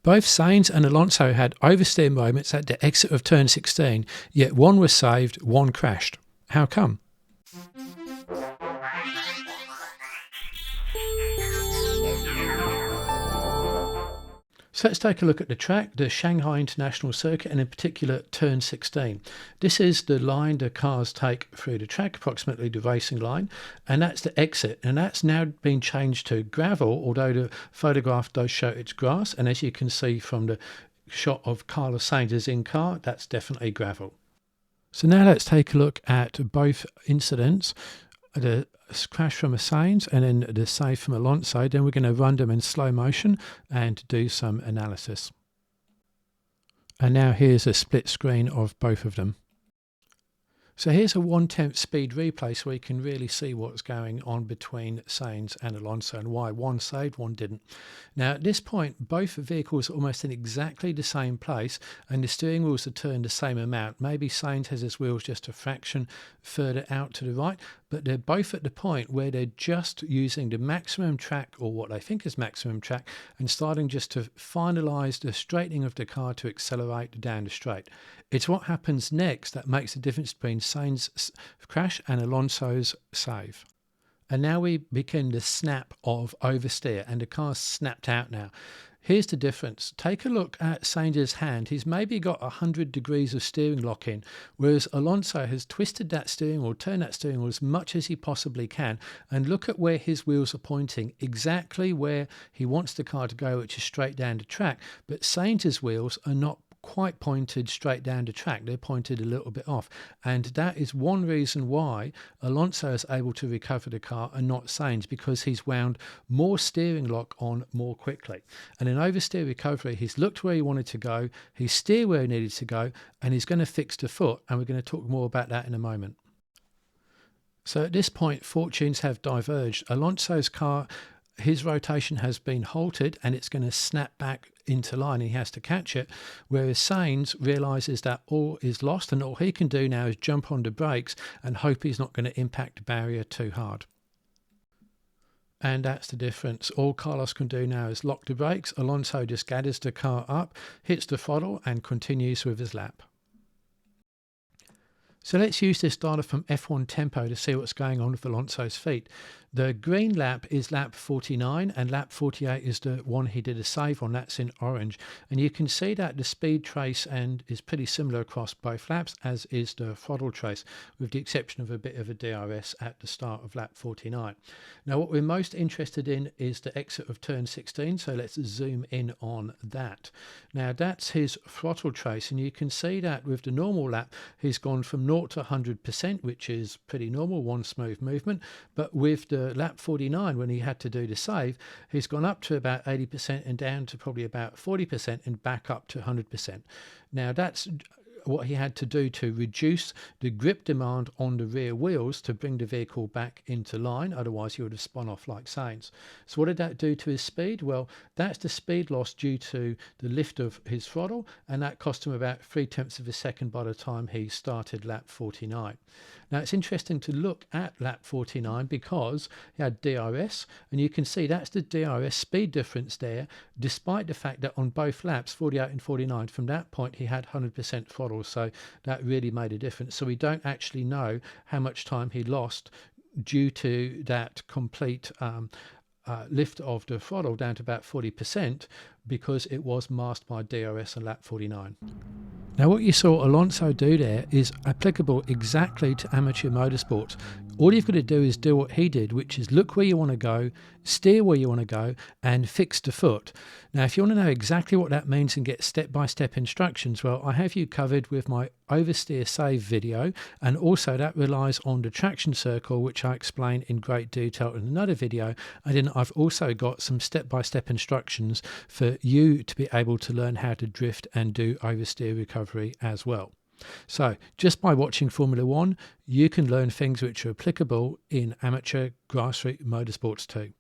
Both Sainz and Alonso had oversteer moments at the exit of turn 16, yet one was saved, one crashed. How come? So let's take a look at the track, the Shanghai International Circuit, and in particular turn 16. This is the line the cars take through the track, approximately the racing line, and that's the exit. And that's now been changed to gravel, although the photograph does show it's grass. And as you can see from the shot of Carlos Sainz's in-car, that's definitely gravel. So now let's take a look at both incidents. The crash from a Sainz and then the save from Alonso. Then we're going to run them in slow motion and do some analysis. And now here's a split screen of both of them. So here's a 1/10 speed replay so we can really see what's going on between Sainz and Alonso and why one saved, one didn't. Now at this point, both vehicles are almost in exactly the same place and the steering wheels are turned the same amount. Maybe Sainz has his wheels just a fraction further out to the right, but they're both at the point where they're just using the maximum track, or what they think is maximum track, and starting just to finalise the straightening of the car to accelerate down the straight. It's what happens next that makes the difference between Sainz's crash and Alonso's save. And now we begin the snap of oversteer, and the car's snapped out now. Here's the difference. Take a look at Sainz's hand. He's maybe got 100 degrees of steering lock in, whereas Alonso has twisted that steering wheel, turned that steering wheel as much as he possibly can, and look at where his wheels are pointing, exactly where he wants the car to go, which is straight down the track. But Sainz's wheels are not quite pointed straight down the track. They're pointed a little bit off, and that is one reason why Alonso is able to recover the car and not Sainz, because he's wound more steering lock on more quickly. And in oversteer recovery, he's looked where he wanted to go, he's steered where he needed to go, and he's going to fix the foot, and we're going to talk more about that in a moment. So at this point, fortunes have diverged. Alonso's car, his rotation has been halted and it's going to snap back into line. He has to catch it, whereas Sainz realises that all is lost and all he can do now is jump on the brakes and hope he's not going to impact the barrier too hard. And that's the difference. All Carlos can do now is lock the brakes. Alonso just gathers the car up, hits the throttle and continues with his lap. So let's use this data from F1 Tempo to see what's going on with Alonso's feet. The green lap is lap 49 and lap 48 is the one he did a save on. That's in orange. And you can see that the speed trace and is pretty similar across both laps, as is the throttle trace, with the exception of a bit of a DRS at the start of lap 49. Now what we're most interested in is the exit of turn 16, so let's zoom in on that. Now that's his throttle trace, and you can see that with the normal lap he's gone from 0 to 100%, which is pretty normal, one smooth movement, but with the lap 49, when he had to do the save, he's gone up to about 80% and down to probably about 40% and back up to 100%. Now that's what he had to do to reduce the grip demand on the rear wheels to bring the vehicle back into line, otherwise he would have spun off like Sainz. So what did that do to his speed? Well, that's the speed loss due to the lift of his throttle, and that cost him about 0.3 of a second by the time he started lap 49. Now it's interesting to look at lap 49 because he had DRS, and you can see that's the DRS speed difference there, despite the fact that on both laps, 48 and 49, from that point he had 100% throttle, so that really made a difference. So we don't actually know how much time he lost due to that complete lift of the throttle down to about 40%, because it was masked by DRS on lap 49. Now what you saw Alonso do there is applicable exactly to amateur motorsports. All you've got to do is do what he did, which is look where you want to go, steer where you want to go, and fix the foot. Now, if you want to know exactly what that means and get step-by-step instructions, well, I have you covered with my oversteer save video, and also that relies on the traction circle, which I explain in great detail in another video. And then I've also got some step-by-step instructions for you to be able to learn how to drift and do oversteer recovery as well. So just by watching Formula One, you can learn things which are applicable in amateur grassroots motorsports too.